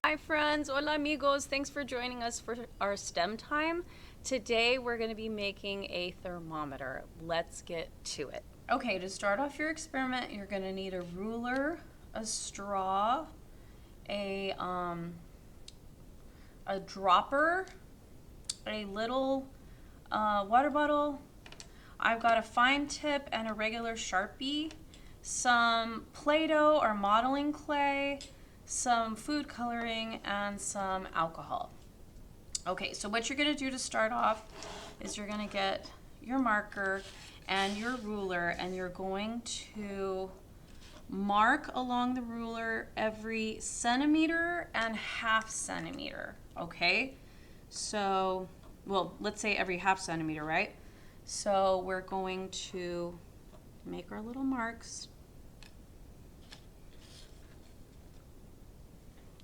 Hi friends, hola amigos, thanks for joining us for our STEM time. Today we're going to be making a thermometer. Let's get to it. Okay, to start off your experiment, you're going to need a ruler, a straw, a dropper, a little water bottle. I've got a fine tip and a regular Sharpie, some Play-Doh or modeling clay, some food coloring, and some alcohol. Okay, so what you're going to do to start off is you're going to get your marker and your ruler, and you're going to mark along the ruler every centimeter and half centimeter, okay? So, well, let's say every half centimeter, right? So we're going to make our little marks.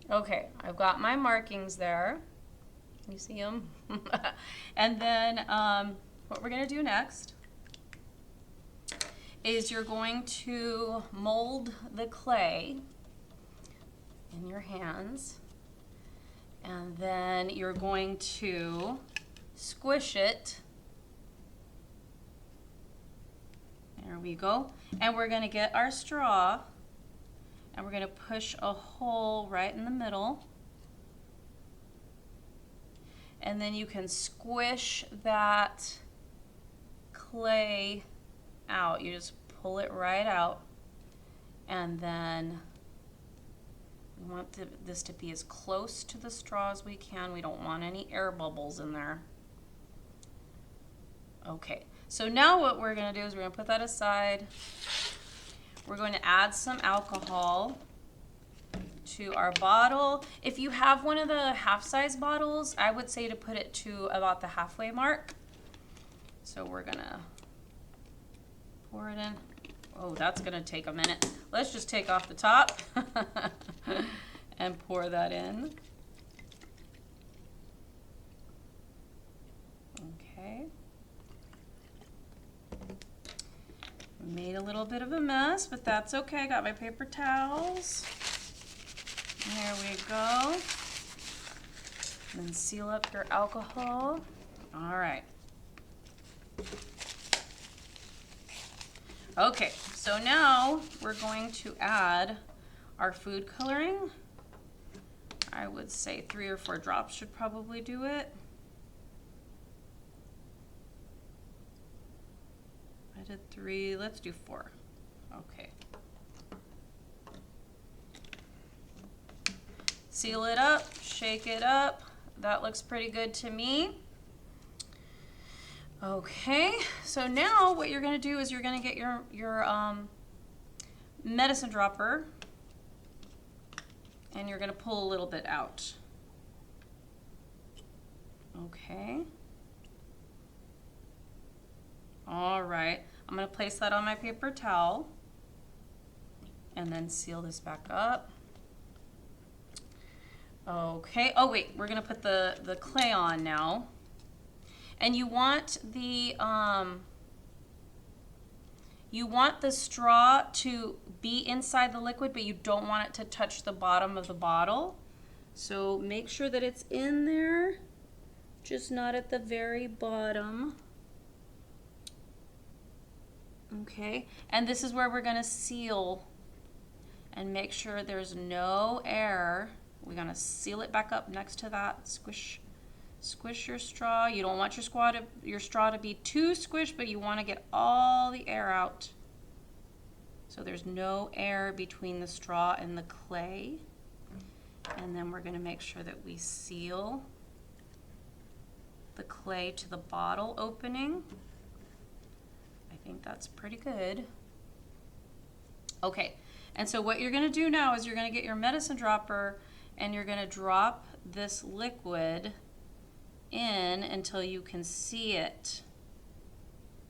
Okay, I've got my markings there. You see them? And then what we're going to do next is you're going to mold the clay in your hands, and then you're going to squish it. There we go. And we're going to get our straw, and we're going to push a hole right in the middle. And then you can squish that clay out. You just pull it right out. And then we want this to be as close to the straw as we can. We don't want any air bubbles in there. Okay, so now what we're going to do is we're going to put that aside. We're going to add some alcohol to our bottle. If you have one of the half-size bottles, I would say to put it to about the halfway mark. So we're going to pour it in. Oh, that's going to take a minute. Let's just take off the top and pour that in. Okay. Made a little bit of a mess, but that's okay. I got my paper towels. There we go. And then seal up your alcohol. All right. Okay, so now we're going to add our food coloring. I would say 3 or 4 drops should probably do it. I did 3, let's do 4. Okay. Seal it up, shake it up. That looks pretty good to me. Okay, so now what you're going to do is you're going to get your medicine dropper, and you're going to pull a little bit out. Okay. All right, I'm going to place that on my paper towel and then seal this back up. Okay, oh wait, we're going to put the clay on now. And you want the straw to be inside the liquid, but you don't want it to touch the bottom of the bottle. So make sure that it's in there, just not at the very bottom. Okay, and this is where we're going to seal and make sure there's no air. We're going to seal it back up next to that. Squish your straw. You don't want your straw to be too squished, but you want to get all the air out. So there's no air between the straw and the clay. And then we're going to make sure that we seal the clay to the bottle opening. I think that's pretty good. Okay, and so what you're going to do now is you're going to get your medicine dropper, and you're going to drop this liquid in until you can see it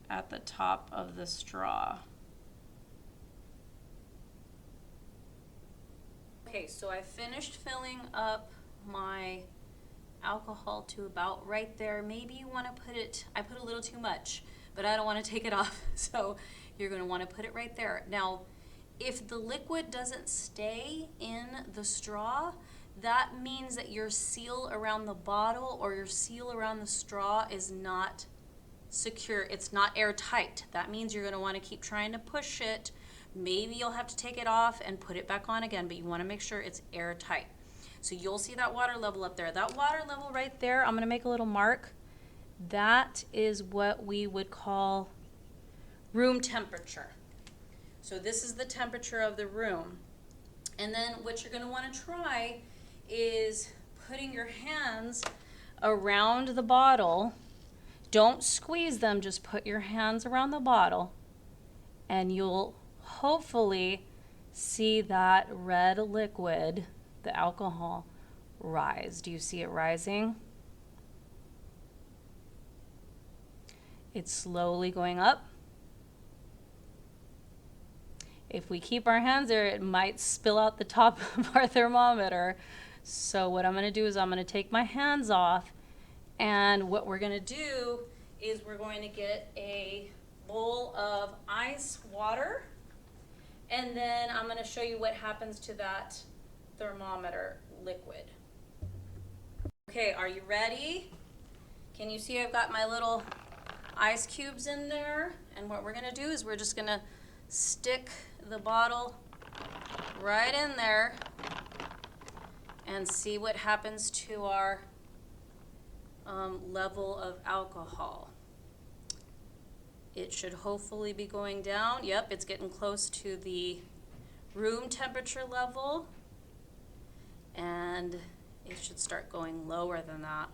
at the top of the straw. Okay, so I finished filling up my alcohol to about right there. Maybe you want to put it, I put a little too much, but I don't want to take it off, so you're going to want to put it right there. Now, If the liquid doesn't stay in the straw, that means that your seal around the bottle or your seal around the straw is not secure. It's not airtight. That means you're going to want to keep trying to push it. Maybe you'll have to take it off and put it back on again, but you want to make sure it's airtight. So you'll see that water level up there. That water level right there, I'm going to make a little mark. That is what we would call room temperature. So this is the temperature of the room. And then what you're going to want to try is putting your hands around the bottle. Don't squeeze them, just put your hands around the bottle and you'll hopefully see that red liquid, the alcohol, rise. Do you see it rising? It's slowly going up. If we keep our hands there, it might spill out the top of our thermometer. So what I'm going to do is I'm going to take my hands off, and what we're going to do is we're going to get a bowl of ice water, and then I'm going to show you what happens to that thermometer liquid. Okay, are you ready? Can you see I've got my little ice cubes in there? And what we're going to do is we're just going to stick the bottle right in there and see what happens to our level of alcohol. It should hopefully be going down. Yep, it's getting close to the room temperature level, and it should start going lower than that.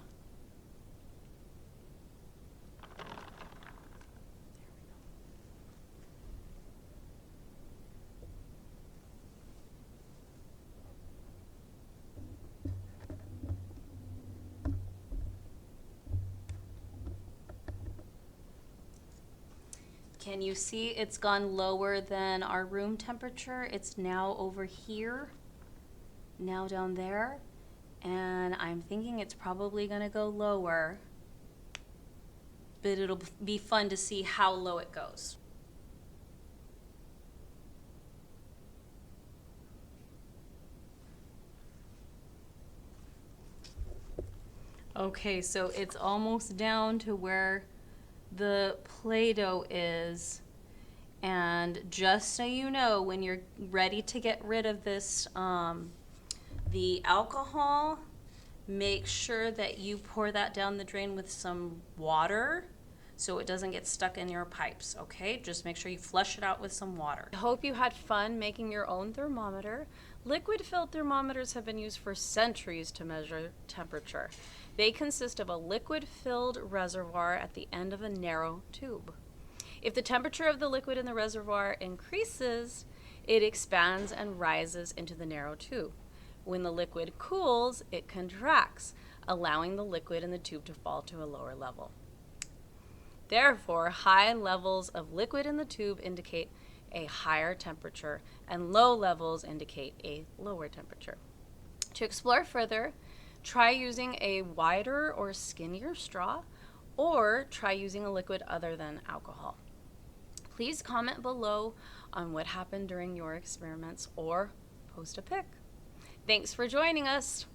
Can you see it's gone lower than our room temperature? It's now over here, now down there, and I'm thinking it's probably gonna go lower, but it'll be fun to see how low it goes. Okay, so it's almost down to where the Play-Doh is, and just so you know, when you're ready to get rid of this, the alcohol, make sure that you pour that down the drain with some water so it doesn't get stuck in your pipes, okay? Just make sure you flush it out with some water. I hope you had fun making your own thermometer. Liquid-filled thermometers have been used for centuries to measure temperature. They consist of a liquid-filled reservoir at the end of a narrow tube. If the temperature of the liquid in the reservoir increases, it expands and rises into the narrow tube. When the liquid cools, it contracts, allowing the liquid in the tube to fall to a lower level. Therefore, high levels of liquid in the tube indicate a higher temperature, and low levels indicate a lower temperature. To explore further, try using a wider or skinnier straw, or try using a liquid other than alcohol. Please comment below on what happened during your experiments or post a pic. Thanks for joining us.